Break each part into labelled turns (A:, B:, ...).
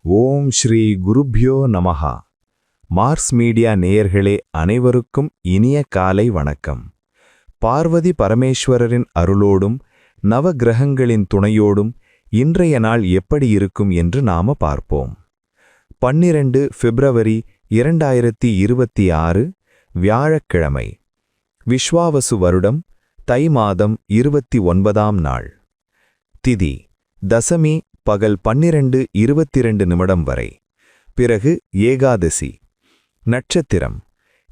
A: ஓம் ஸ்ரீ குருப்யோ நமஹா. Mars media நேயர்களே அனைவருக்கும் இனிய காலை வணக்கம். பார்வதி பரமேஸ்வரரின் அருளோடும் நவகிரகங்களின் துணையோடும் இன்றைய நாள் எப்படி இருக்கும் என்று நாம பார்ப்போம். 12 பிப்ரவரி 2026 வியாழக்கிழமை. விஸ்வாவசு வருடம் தை மாதம் 29ஆம் நாள். திதி தசமி பகல் 12:22 வரை. பிறகு ஏகாதசி. நட்சத்திரம்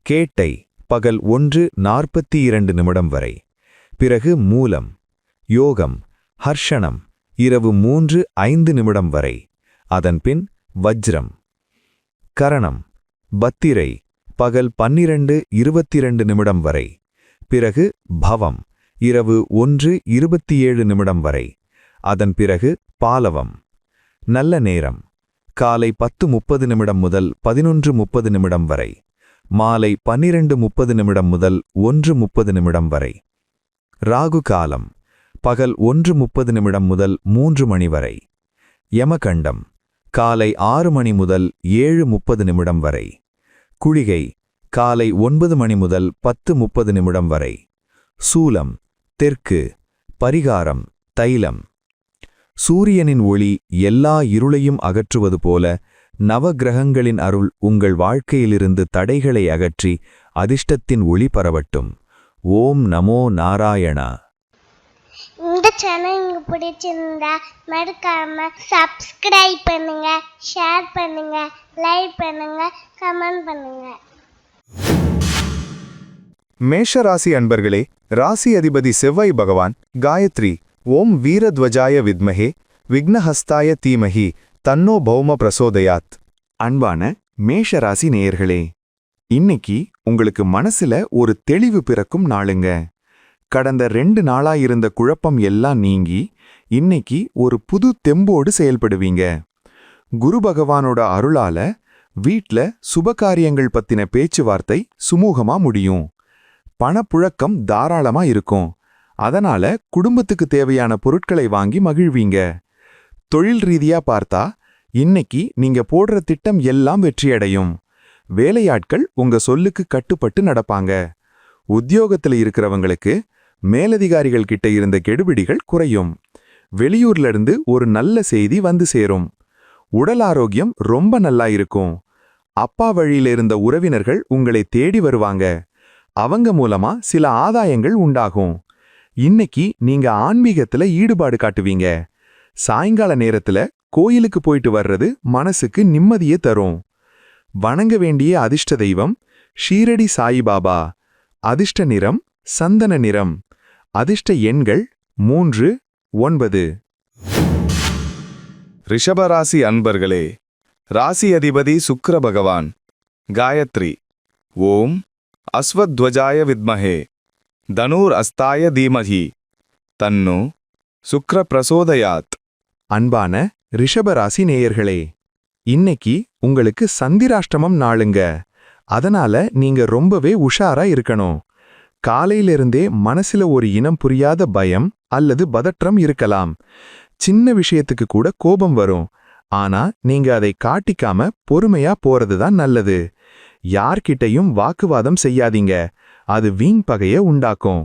A: கேட்டை பகல் 1:42 வரை. பிறகு மூலம். யோகம் ஹர்ஷணம் இரவு 3:05 வரை. அதன்பின் வஜ்ரம். கரணம் பத்திரை பகல் 12:22 வரை. பிறகு பவம் இரவு 1:27 வரை. அதன் பிறகு பாலவம். நல்ல நேரம் காலை 10:30 முதல் 11:30 வரை. மாலை 12:30 முதல் 1:30 வரை. ராகு காலம் பகல் 1:30 முதல் 3 மணி வரை. யமகண்டம் காலை 6 மணி முதல் 7:30 வரை. குளிகை காலை 9 மணி முதல் 10:30 வரை. சூலம் தெற்கு. பரிகாரம் தைலம். சூரியனின் ஒளி எல்லா இருளையும் அகற்றுவது போல நவகிரகங்களின் அருள் உங்கள் வாழ்க்கையிலிருந்து தடைகளை அகற்றி அதிர்ஷ்டத்தின் ஒளி பரவட்டும். ஓம் நமோ நாராயணா.
B: இந்த சேனல் உங்களுக்கு பிடிச்சிருந்தா மறக்காம சப்ஸ்கிரைப் பண்ணுங்க, ஷேர் பண்ணுங்க, லைக் பண்ணுங்க, கமெண்ட் பண்ணுங்க.
C: மேஷ ராசி அன்பர்களே, ராசி அதிபதி செவ்வாய் பகவான் காயத்ரி ஓம் வீரத்வஜாய வித்மஹே விக்னஹஸ்தாய தீமஹி தன்னோ பௌம பிரசோதயாத்.
A: அன்பான மேஷராசி நேயர்களே, இன்னைக்கு உங்களுக்கு மனசுல ஒரு தெளிவு பிறக்கும் நாளுங்க. கடந்த 2 நாளா இருந்த குழப்பம் எல்லாம் நீங்கி இன்னைக்கு ஒரு புது தெம்போடு செயல்படுவீங்க. குரு பகவானோட அருளால வீட்ல சுபகாரியங்கள் பத்தின பேச்சுவார்த்தை சுமூகமா முடியும். பணப்புழக்கம் தாராளமா இருக்கும். அதனால குடும்பத்துக்கு தேவையான பொருட்களை வாங்கி மகிழ்வீங்க. தொழில் ரீதியா பார்த்தா இன்னைக்கு நீங்க போடுற திட்டம் எல்லாம் வெற்றியடையும். வேலையாட்கள் உங்க சொல்லுக்கு கட்டுப்பட்டு நடப்பாங்க. உத்தியோகத்துல இருக்கிறவங்களுக்கு மேலதிகாரிகள் கிட்ட இருந்த கெடுபிடிகள் குறையும். வெளியூர்ல இருந்து ஒரு நல்ல செய்தி வந்து சேரும். உடல் ஆரோக்கியம் ரொம்ப நல்லா இருக்கும். அப்பா வழியில இருந்த உறவினர்கள் உங்களை தேடி வருவாங்க. அவங்க மூலமா சில ஆதாயங்கள் உண்டாகும். இன்னைக்கு நீங்க ஆன்மீகத்துல ஈடுபாடு காட்டுவீங்க. சாயங்கால நேரத்துல கோயிலுக்கு போயிட்டு வர்றது மனசுக்கு நிம்மதியே தரும். வணங்க வேண்டிய அதிர்ஷ்ட தெய்வம் ஷீரடி சாயிபாபா. அதிர்ஷ்ட நிறம் சந்தன நிறம். அதிர்ஷ்ட எண்கள் 3, 9.
C: ரிஷபராசி அன்பர்களே, ராசி அதிபதி சுக்கிர பகவான் காயத்ரி ஓம் அஸ்வத்வஜாய வித்மஹே தனூர் அஸ்தாய தீமஹி தன்னு சுக்ர பிரசோதயாத்.
A: அன்பான ரிஷபராசி நேயர்களே, இன்னைக்கு உங்களுக்கு சந்திராஷ்டமம் நாளுங்க. அதனால நீங்க ரொம்பவே உஷாரா இருக்கணும். காலையிலிருந்தே மனசுல ஒரு இனம் புரியாத பயம் அல்லது பதற்றம் இருக்கலாம். சின்ன விஷயத்துக்கு கூட கோபம் வரும். ஆனா நீங்க அதை காட்டிக்காம பொறுமையா போறதுதான் நல்லது. யார்கிட்டையும் வாக்குவாதம் செய்யாதீங்க. அது வீண் பகைய உண்டாக்கும்.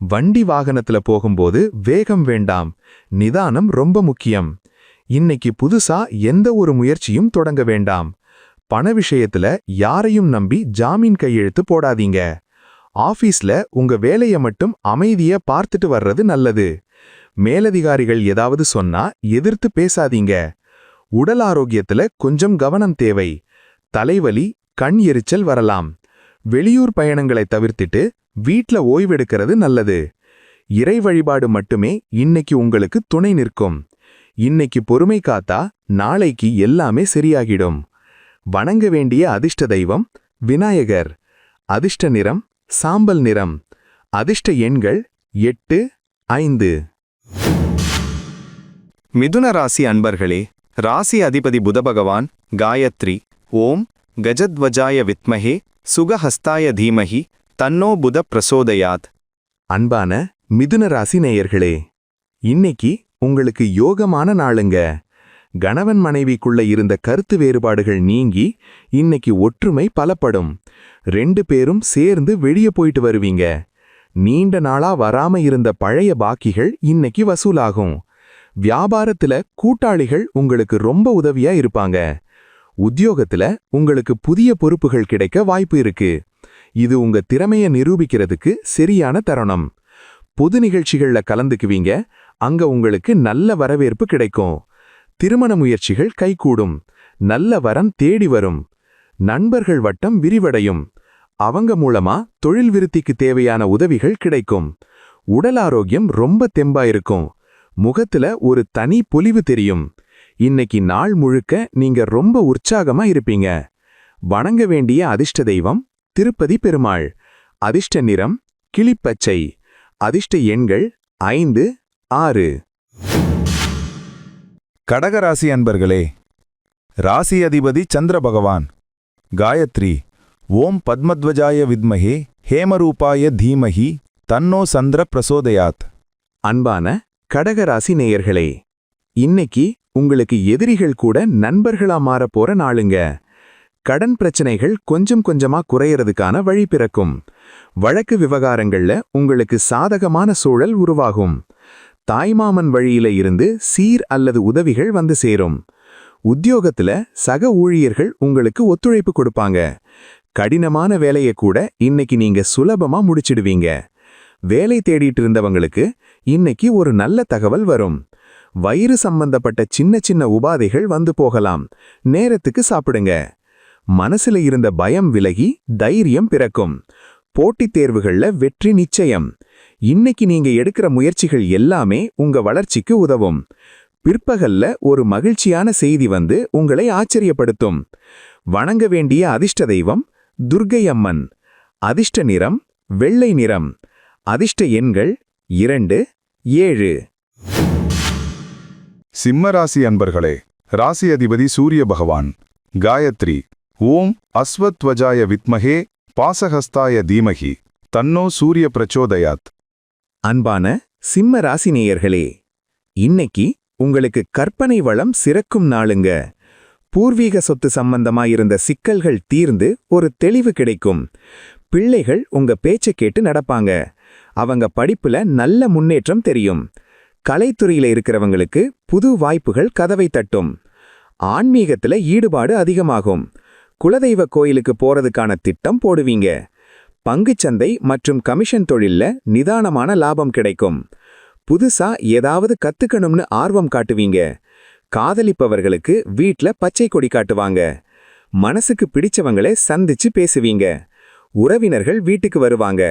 A: வண்டி வாகனத்துல போகும்போது வேகம் வேண்டாம். நிதானம் ரொம்ப முக்கியம். இன்னைக்கு புதுசா எந்த ஒரு முயற்சியும் தொடங்க வேண்டாம். பண விஷயத்துல யாரையும் நம்பி ஜாமீன் கையெழுத்து போடாதீங்க. ஆபீஸ்ல உங்க வேலைய மட்டும் அமைதியா பார்த்துட்டு வர்றது நல்லது. மேலதிகாரிகள் ஏதாவது சொன்னா எதிர்த்து பேசாதீங்க. உடல் ஆரோக்கியத்துல கொஞ்சம் கவனம் தேவை. தலைவலி, கண் எரிச்சல் வரலாம். வெளியூர் பயணங்களை தவிர்த்திட்டு வீட்ல ஓய்வெடுக்கிறது நல்லது. இறை வழிபாடு மட்டுமே இன்னைக்கு உங்களுக்கு துணை நிற்கும். இன்னைக்கு பொறுமை காத்தா நாளைக்கு எல்லாமே சரியாகிடும். வணங்க வேண்டிய அதிர்ஷ்ட தெய்வம் விநாயகர். அதிர்ஷ்ட நிறம் சாம்பல் நிறம். அதிர்ஷ்ட எண்கள் 8, 5.
C: மிதுன ராசி அன்பர்களே, ராசி அதிபதி புதபகவான் காயத்ரி ஓம் கஜத்வஜாய வித்மஹே சுகஹஸ்தாய தீமஹி தன்னோ புத பிரசோதயாத்.
A: அன்பான மிதுன ராசி நேயர்களே, இன்னைக்கு உங்களுக்கு யோகமான நாளுங்க. கணவன் மனைவிக்குள்ள இருந்த கருத்து வேறுபாடுகள் நீங்கி இன்னைக்கு ஒற்றுமை பலப்படும். 2 பேரும் சேர்ந்து வெளியே போயிட்டு வருவீங்க. நீண்ட நாளா வராம இருந்த பழைய பாக்கிகள் இன்னைக்கு வசூலாகும். வியாபாரத்துல கூட்டாளிகள் உங்களுக்கு ரொம்ப உதவியா இருப்பாங்க. உத்தியோகத்துல உங்களுக்கு புதிய பொறுப்புகள் கிடைக்க வாய்ப்பு இருக்கு. இது உங்க திறமைய நிரூபிக்கிறதுக்கு சரியான தருணம். பொது நிகழ்ச்சிகள்ல கலந்துக்குவீங்க. அங்க உங்களுக்கு நல்ல வரவேற்பு கிடைக்கும். திருமண முயற்சிகள் கைகூடும். நல்ல வரன் தேடி வரும். நண்பர்கள் வட்டம் விரிவடையும். அவங்க மூலமா தொழில் விருத்திக்கு தேவையான உதவிகள் கிடைக்கும். உடல் ஆரோக்கியம் ரொம்ப தெம்பா இருக்கும். முகத்துல ஒரு தனி பொலிவு தெரியும். இன்னைக்கு நாள் முழுக்க நீங்க ரொம்ப உற்சாகமா இருப்பீங்க. வணங்க வேண்டிய அதிர்ஷ்ட தெய்வம் திருப்பதி பெருமாள். அதிர்ஷ்ட நிறம் கிளிப்பச்சை. அதிர்ஷ்ட எண்கள் 5, 6.
C: கடகராசி அன்பர்களே, ராசி அதிபதி சந்திர பகவான். காயத்ரி. ஓம் பத்மத்வஜாய வித்மஹே ஹேமரூபாய தீமஹி தன்னோ சந்திர பிரசோதயாத்.
A: அன்பான கடகராசி நேயர்களே, இன்னைக்கு உங்களுக்கு எதிரிகள் கூட நண்பர்களா மாறப் போற நாளுங்க. கடன் பிரச்சனைகள் கொஞ்சம் கொஞ்சமா குறையறதுக்கான வழி பிறக்கும். வழக்கு விவகாரங்கள்ல உங்களுக்கு சாதகமான சூழல் உருவாகும். தாய்மாமன் வழியில இருந்து சீர் அல்லது உதவிகள் வந்து சேரும். உத்தியோகத்துல சக ஊழியர்கள் உங்களுக்கு ஒத்துழைப்பு கொடுப்பாங்க. கடினமான வேலையை கூட இன்னைக்கு நீங்க சுலபமா முடிச்சிடுவீங்க. வேலை தேடிட்டு இருந்தவங்களுக்கு இன்னைக்கு ஒரு நல்ல தகவல் வரும். வயிறு சம்பந்தப்பட்ட சின்ன சின்ன உபாதைகள் வந்து போகலாம். நேரத்துக்கு சாப்பிடுங்க. மனசுல இருந்த பயம் விலகி தைரியம் பிறக்கும். போட்டித் தேர்வுகள்ல வெற்றி நிச்சயம். இன்னைக்கு நீங்க எடுக்கிற முயற்சிகள் எல்லாமே உங்க வளர்ச்சிக்கு உதவும். பிற்பகல்ல ஒரு மகிழ்ச்சியான செய்தி வந்து உங்களை ஆச்சரியப்படுத்தும். வணங்க வேண்டிய அதிர்ஷ்ட தெய்வம் துர்க்கை அம்மன். அதிர்ஷ்ட நிறம் வெள்ளை நிறம். அதிர்ஷ்ட எண்கள் 2, 7.
C: சிம்மராசி அன்பர்களே, ராசி அதிபதி சூரிய பகவான். காயத்ரி. ஓம் அஸ்வத்வஜாய வித்மஹே பாசஹஸ்தாய தீமஹி தன்னோ சூரிய பிரச்சோதயாத்.
A: அன்பான சிம்ம ராசி நேயர்களே, இன்னைக்கு உங்களுக்கு கற்பனை வளம் சிறக்கும் நாளுங்க. பூர்வீக சொத்து சம்பந்தமாயிருந்த சிக்கல்கள் தீர்ந்து ஒரு தெளிவு கிடைக்கும். பிள்ளைகள் உங்க பேச்சை கேட்டு நடப்பாங்க. அவங்க படிப்புல நல்ல முன்னேற்றம் தெரியும். கலைத்துறையில இருக்கிறவங்களுக்கு புது வாய்ப்புகள் கதவை தட்டும். ஆன்மீகத்துல ஈடுபாடு அதிகமாகும். குலதெய்வ கோயிலுக்கு போறதுக்கான திட்டம் போடுவீங்க. பங்குச்சந்தை மற்றும் கமிஷன் தொழில்ல நிதானமான லாபம் கிடைக்கும். புதுசா ஏதாவது கத்துக்கணும்னு ஆர்வம் காட்டுவீங்க. காதலிப்பவர்களுக்கு வீட்ல பச்சை கொடி காட்டுவாங்க. மனசுக்கு பிடிச்சவங்களே சந்திச்சு பேசுவீங்க. உறவினர்கள் வீட்டுக்கு வருவாங்க.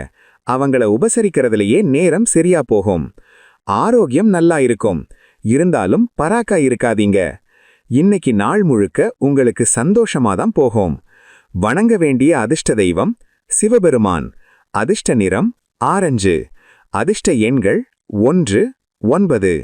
A: அவங்கள உபசரிக்கிறதுலயே நேரம் சரியா போகும். ஆரோக்கியம் நல்லா இருக்கும். இருந்தாலும் பராக்கா இருக்காதீங்க. இன்னைக்கு நாள் முழுக்க உங்களுக்கு சந்தோஷமாதான் போகும். வணங்க வேண்டிய அதிர்ஷ்ட தெய்வம் சிவபெருமான். அதிர்ஷ்ட நிறம் ஆரஞ்சு. அதிர்ஷ்ட எண்கள் 1, 9.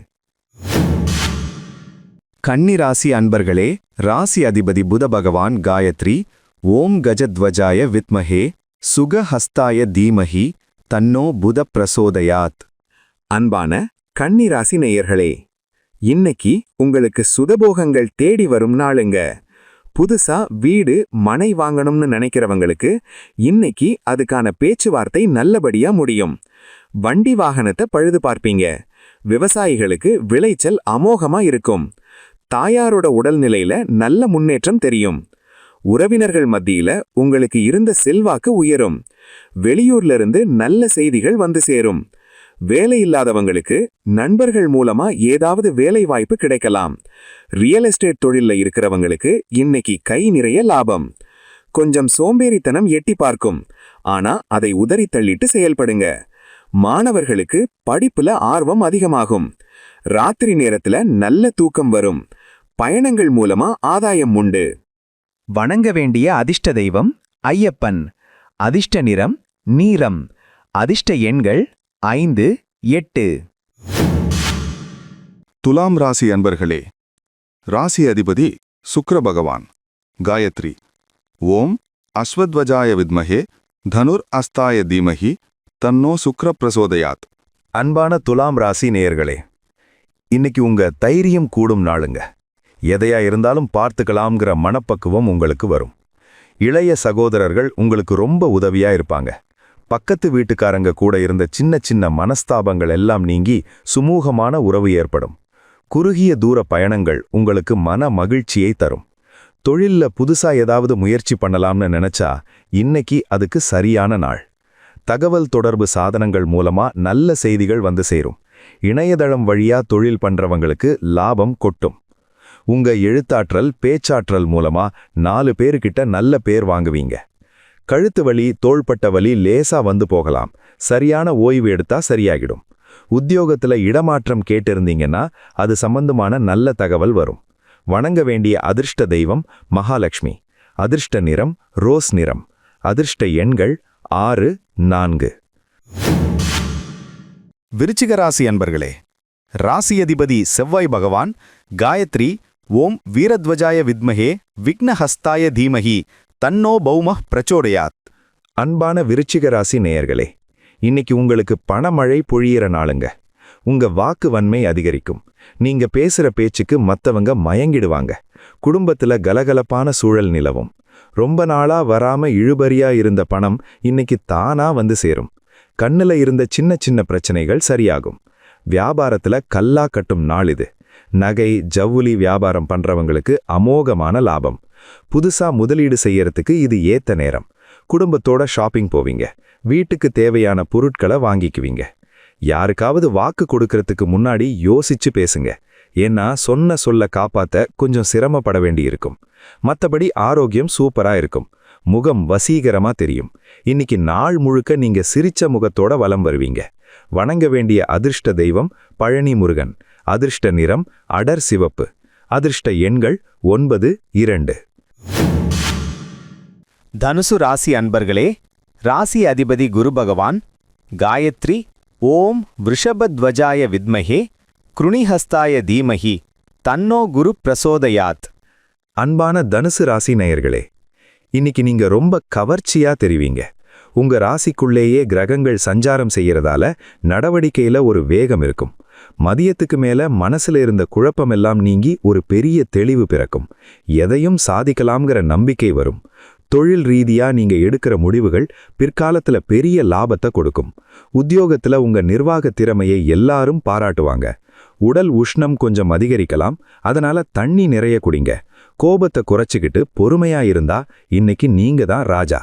C: கன்னிராசி அன்பர்களே, ராசி அதிபதி புத பகவான். காயத்ரி. ஓம் கஜத்வஜாய வித்மஹே சுகஹஸ்தாய தீமஹி தன்னோ புத பிரசோதயாத்.
A: அன்பான கன்னிராசி நேயர்களே, இன்னைக்கு உங்களுக்கு சுதபோகங்கள் தேடி வரும் நாளுங்க. புதுசா வீடு மனை வாங்கணும்னு நினைக்கிறவங்களுக்கு இன்னைக்கு அதுக்கான பேச்சுவார்த்தை நல்லபடியா முடியும். வண்டி வாகனத்தை பழுது பார்ப்பீங்க. விவசாயிகளுக்கு விளைச்சல் அமோகமா இருக்கும். தாயாரோட உடல்நிலையில நல்ல முன்னேற்றம் தெரியும். உறவினர்கள் மத்தியில உங்களுக்கு இருந்த செல்வாக்கு உயரும். வெளியூர்ல இருந்து நல்ல செய்திகள் வந்து சேரும். வேலை இல்லாதவங்களுக்கு நண்பர்கள் மூலமா ஏதாவது வேலை வாய்ப்பு கிடைக்கலாம். ரியல் எஸ்டேட் தொழில்ல இருக்கிறவங்களுக்கு இன்னைக்கு கை நிறைய லாபம். கொஞ்சம் சோம்பேறித்தனம் எட்டி பார்க்கும். ஆனா அதை உதறி தள்ளிட்டு செயல்படுங்க. மாணவர்களுக்கு படிப்புல ஆர்வம் அதிகமாகும். ராத்திரி நேரத்துல நல்ல தூக்கம் வரும். பயணங்கள் மூலமா ஆதாயம் உண்டு.
D: வணங்க வேண்டிய அதிர்ஷ்ட தெய்வம் ஐயப்பன். அதிர்ஷ்ட நிறம் நீலம். அதிர்ஷ்ட எண்கள் 5, 8.
C: துலாம் ராசி அன்பர்களே, ராசி அதிபதி சுக்கிர பகவான். காயத்ரி. ஓம் அஸ்வத்வஜாய வித்மஹே தனுர் அஸ்தாய தீமஹி தன்னோ சுக்கிர பிரசோதயாத்.
E: அன்பான துலாம் ராசி நேயர்களே, இன்னைக்கு உங்க தைரியம் கூடும் நாளுங்க.
C: எதையா இருந்தாலும் பார்த்துக்கலாம்ங்கிற மனப்பக்குவம் உங்களுக்கு வரும். இளைய சகோதரர்கள் உங்களுக்கு ரொம்ப உதவியா இருப்பாங்க. பக்கத்து வீட்டுக்காரங்க கூட இருந்த சின்ன சின்ன மனஸ்தாபங்கள் எல்லாம் நீங்கி சுமூகமான உறவு ஏற்படும். குறுகிய தூர பயணங்கள் உங்களுக்கு மன மகிழ்ச்சியை தரும். தொழில்ல புதுசா ஏதாவது முயற்சி பண்ணலாம்னு நினைச்சா இன்னைக்கு அதுக்கு சரியான நாள். தகவல் தொடர்பு சாதனங்கள் மூலமா நல்ல செய்திகள் வந்து சேரும். இணையதளம் வழியா தொழில் பண்றவங்களுக்கு லாபம் கொட்டும். உங்க எழுத்தாற்றல் பேச்சாற்றல் மூலமா 4 பேருக்கிட்ட நல்ல பேர் வாங்குவீங்க. கழுத்து வலி தோள்பட்ட வலி லேசா வந்து போகலாம். சரியான ஓய்வு எடுத்தா சரியாகிடும். உத்தியோகத்துல இடமாற்றம் கேட்டிருந்தீங்கன்னா அது சம்பந்தமான நல்ல தகவல் வரும். வணங்க வேண்டிய அதிர்ஷ்ட தெய்வம் மகாலட்சுமி. அதிர்ஷ்ட நிறம் ரோஸ் நிறம். அதிர்ஷ்ட எண்கள் 6, 4.
E: விருச்சிக ராசி அன்பர்களே, ராசி அதிபதி செவ்வாய் பகவான் காயத்ரி ஓம் வீரத்வஜாய வித்மஹே விக்னஹஸ்தாய தீமஹி தன்னோ பௌமः பிரச்சோதயாத்.
A: அன்பான விருச்சிக ராசி நேயர்களே, இன்னைக்கு உங்களுக்கு பணமழை பொழியிற நாளுங்க. உங்க வாக்கு வன்மை அதிகரிக்கும். நீங்க பேசுற பேச்சுக்கு மத்தவங்க மயங்கிடுவாங்க. குடும்பத்துல கலகலப்பான சூழல் நிலவும். ரொம்ப நாளா வராம இழுபறியா இருந்த பணம் இன்னைக்கு தானா வந்து சேரும். கண்ணுல இருந்த சின்ன சின்ன பிரச்சனைகள் சரியாகும். வியாபாரத்துல கல்லா கட்டும் நாள் இது. நகை ஜவுளி வியாபாரம் பண்றவங்களுக்கு அமோகமான லாபம். புதுசா முதலீடு செய்யறதுக்கு இது ஏத்த நேரம். குடும்பத்தோட ஷாப்பிங் போவீங்க. வீட்டுக்கு தேவையான பொருட்களை வாங்கிக்குவீங்க. யாருக்காவது வாக்கு கொடுக்கறதுக்கு முன்னாடி யோசிச்சு பேசுங்க. ஏன்னா சொன்ன சொல்ல காப்பாத்த கொஞ்சம் சிரமப்பட வேண்டியிருக்கும். மத்தபடி ஆரோக்கியம் சூப்பரா இருக்கும். முகம் வசீகரமா தெரியும். இன்னைக்கு நாள் முழுக்க நீங்க சிரிச்ச முகத்தோட வலம் வருவீங்க. வணங்க வேண்டிய அதிர்ஷ்ட தெய்வம் பழனி முருகன். அதிர்ஷ்ட நிறம் அடர் சிவப்பு. அதிர்ஷ்ட எண்கள் 9, 2.
E: தனுசு ராசி அன்பர்களே, ராசி அதிபதி குரு பகவான் காயத்ரி ஓம் விருஷபத்வஜாய வித்மஹே க்ருணிஹஸ்தாய தீமஹி தன்னோ குரு பிரசோதயாத்.
A: அன்பான தனுசு ராசி நேயர்களே, இன்னைக்கு நீங்க ரொம்ப கவர்ச்சியா தெரிவீங்க. உங்க ராசிக்குள்ளேயே கிரகங்கள் சஞ்சாரம் செய்யறதால நடவடிக்கையில ஒரு வேகம் இருக்கும். மதியத்துக்கு மேல மனசுல இருந்த குழப்பமெல்லாம் நீங்கி ஒரு பெரிய தெளிவு பிறக்கும். எதையும் சாதிக்கலாம்ங்கிற நம்பிக்கை வரும். தொழில் ரீதியா நீங்க எடுக்கிற முடிவுகள் பிற்காலத்துல பெரிய லாபத்தை கொடுக்கும். உத்தியோகத்துல உங்க நிர்வாக திறமையை எல்லாரும் பாராட்டுவாங்க. உடல் உஷ்ணம் கொஞ்சம் அதிகரிக்கலாம். அதனால தண்ணி நிறைய குடிங்க. கோபத்தை குறைச்சிக்கிட்டு பொறுமையா இருந்தா இன்னைக்கு நீங்க தான் ராஜா.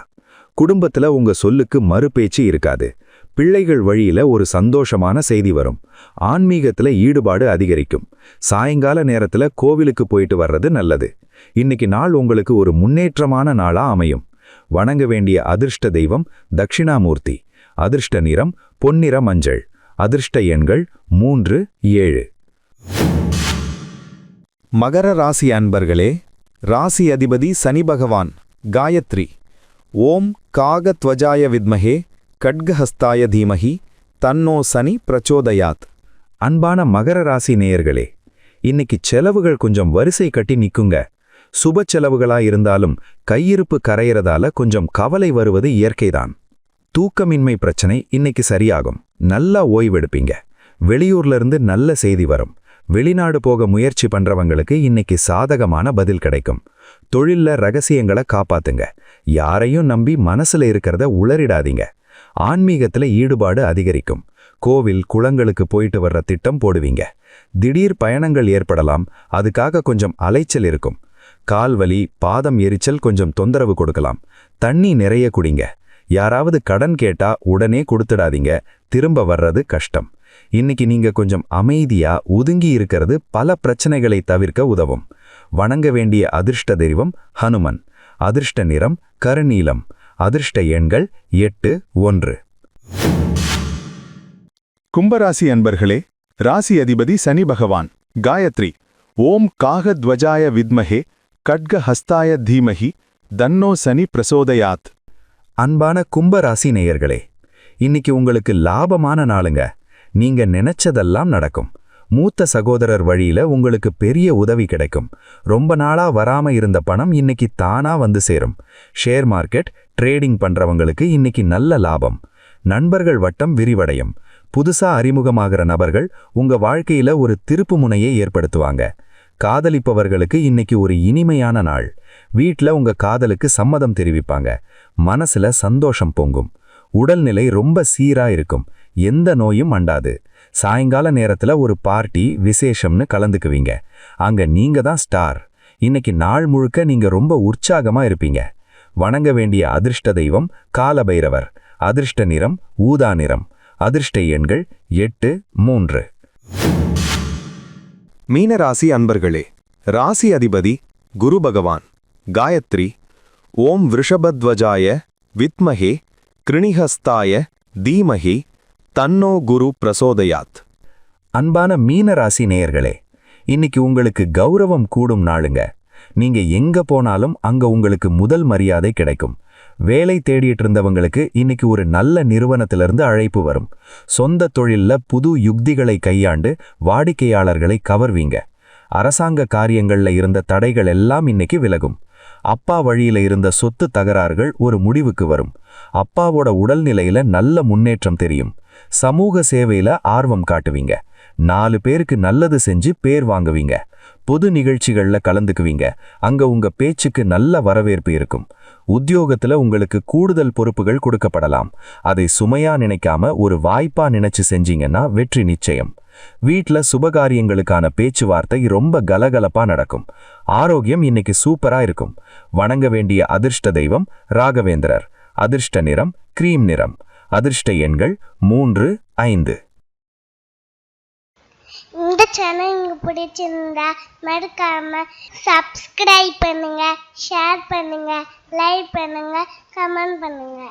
A: குடும்பத்துல உங்க சொல்லுக்கு மறுபேச்சு இருக்காது. பிள்ளைகள் வழியில ஒரு சந்தோஷமான செய்தி வரும். ஆன்மீகத்துல ஈடுபாடு அதிகரிக்கும். சாயங்கால நேரத்துல கோவிலுக்கு போயிட்டு வர்றது நல்லது. இன்னைக்கு நாள் உங்களுக்கு ஒரு முன்னேற்றமான நாளா அமையும். வணங்க வேண்டிய அதிர்ஷ்ட தெய்வம் தட்சிணாமூர்த்தி. அதிர்ஷ்ட நிறம் பொன்னிற மஞ்சள். அதிர்ஷ்ட எண்கள் 3, 7.
E: மகர ராசி அன்பர்களே, ராசி அதிபதி சனி பகவான் காயத்ரி ஓம் காகத்வஜாய வித்மஹே கட்கஹஸ்தாய தீமஹி தன்னோ சனி பிரச்சோதயாத்.
A: அன்பான மகர ராசி நேயர்களே, இன்னைக்கு செலவுகள் கொஞ்சம் வரிசை கட்டி நிக்குங்க. சுப செலவுகளா இருந்தாலும் கையிருப்பு கரையறதால கொஞ்சம் கவலை வருவது இயற்கைதான். தூக்கமின்மை பிரச்சனை இன்னைக்கு சரியாகும். நல்லா ஓய்வெடுப்பீங்க. வெளியூர்ல இருந்து நல்ல செய்தி வரும். வெளிநாடு போக முயற்சி பண்றவங்களுக்கு இன்னைக்கு சாதகமான பதில் கிடைக்கும். தொழில்ல ரகசியங்களை காப்பாத்துங்க. யாரையும் நம்பி மனசுல இருக்கிறத உளறிடாதீங்க. ஆன்மீகத்துல ஈடுபாடு அதிகரிக்கும். கோவில் குளங்களுக்கு போயிட்டு வர்ற திட்டம் போடுவீங்க. திடீர் பயணங்கள் ஏற்படலாம். அதுக்காக கொஞ்சம் அலைச்சல் இருக்கும். கால்வலி பாதம் எரிச்சல் கொஞ்சம் தொந்தரவு கொடுக்கலாம். தண்ணி நிறைய குடிங்க. யாராவது கடன் கேட்டா உடனே கொடுத்துடாதீங்க. திரும்ப வர்றது கஷ்டம். இன்னைக்கு நீங்க கொஞ்சம் அமைதியா ஒதுங்கி இருக்கிறது பல பிரச்சனைகளை தவிர்க்க உதவும். வணங்க வேண்டிய அதிர்ஷ்ட தெய்வம் ஹனுமன். அதிர்ஷ்ட நிறம் கருநீலம். அதிர்ஷ்ட எண்கள் 8, 1.
C: கும்பராசி அன்பர்களே, ராசி அதிபதி சனி பகவான் காயத்ரி ஓம் காகத்வஜாய வித்மஹே கட்கஹஸ்தாய தீமஹி தன்னோ சனி பிரசோதயாத்.
A: அன்பான கும்பராசி நேயர்களே, இன்னைக்கு உங்களுக்கு லாபமான நாளுங்க. நீங்க நினைச்சதெல்லாம் நடக்கும். மூத்த சகோதரர் வழியில உங்களுக்கு பெரிய உதவி கிடைக்கும். ரொம்ப நாளா வராம இருந்த பணம் இன்னைக்கு தானா வந்து சேரும். ஷேர் மார்க்கெட் ட்ரேடிங் பண்றவங்களுக்கு இன்னைக்கு நல்ல லாபம். நண்பர்கள் வட்டம் விரிவடையும். புதுசா அறிமுகமாகிற நபர்கள் உங்க வாழ்க்கையில ஒரு திருப்பு முனையை ஏற்படுத்துவாங்க.
C: காதலிப்பவர்களுக்கு இன்னைக்கு ஒரு இனிமையான நாள். வீட்ல உங்க காதலுக்கு சம்மதம் தெரிவிப்பாங்க. மனசுல சந்தோஷம் பொங்கும். உடல்நிலை ரொம்ப சீரா இருக்கும். எந்த நோயும் அண்டாது. சாயங்கால நேரத்துல ஒரு பார்ட்டி விசேஷம்னு கலந்துக்குவீங்க. அங்க நீங்க தான் ஸ்டார். இன்னைக்கு நாள் முழுக்க நீங்க ரொம்ப உற்சாகமா இருப்பீங்க. வணங்க வேண்டிய அதிர்ஷ்ட தெய்வம் காலபைரவர். அதிர்ஷ்ட நிறம் ஊதா நிறம். அதிர்ஷ்ட எண்கள் 8, 3.
E: மீனராசி அன்பர்களே, ராசி அதிபதி குரு பகவான். காயத்ரி. ஓம் விருஷபத்வஜாய வித்மஹே கிருணிஹஸ்தாய தீமஹி தன்னோ குரு பிரசோதயாத்.
C: அன்பான மீனராசி நேயர்களே, இன்னைக்கு உங்களுக்கு கௌரவம் கூடும் நாளுங்க. நீங்க எங்க போனாலும் அங்க உங்களுக்கு முதல் மரியாதை கிடைக்கும். வேலை தேடிட்டு இருந்தவங்களுக்கு இன்னைக்கு ஒரு நல்ல நிறுவனத்திலிருந்து அழைப்பு வரும். சொந்த தொழில்ல புது யுக்திகளை கையாண்டு வாடிக்கையாளர்களை கவர்வீங்க. அரசாங்க காரியங்கள்ல இருந்த தடைகள் எல்லாம் இன்னைக்கு விலகும். அப்பா வழியில இருந்த சொத்து தகராறுகள் ஒரு முடிவுக்கு வரும். அப்பாவோட உடல்நிலையில நல்ல முன்னேற்றம் தெரியும். சமூக சேவையில ஆர்வம் காட்டுவீங்க. 4 பேருக்கு நல்லது செஞ்சு பேர் வாங்குவீங்க. பொது நிகழ்ச்சிகள்ல கலந்துக்குவீங்க. அங்க உங்க பேச்சுக்கு நல்ல வரவேற்பு இருக்கும். உத்தியோகத்துல உங்களுக்கு கூடுதல் பொறுப்புகள் கொடுக்கப்படலாம். அதை சுமையா நினைக்காம ஒரு வாய்ப்பா நினைச்சு செஞ்சீங்கன்னா வெற்றி நிச்சயம். வீட்ல சுபகாரியங்களுக்கான பேச்சுவார்த்தை ரொம்ப கலகலப்பா நடக்கும். ஆரோக்கியம் இன்னைக்கு சூப்பரா இருக்கும். வணங்க வேண்டிய அதிர்ஷ்ட தெய்வம் ராகவேந்திரர். அதிர்ஷ்ட நிறம் கிரீம் நிறம். அதிர்ஷ்ட எண்கள் 3, 5.
B: இந்த சேனல் உங்களுக்கு பிடிச்சிருந்தா மறக்காம சப்ஸ்கிரைப் பண்ணுங்க, ஷேர் பண்ணுங்க, லைக் பண்ணுங்க, கமெண்ட் பண்ணுங்க.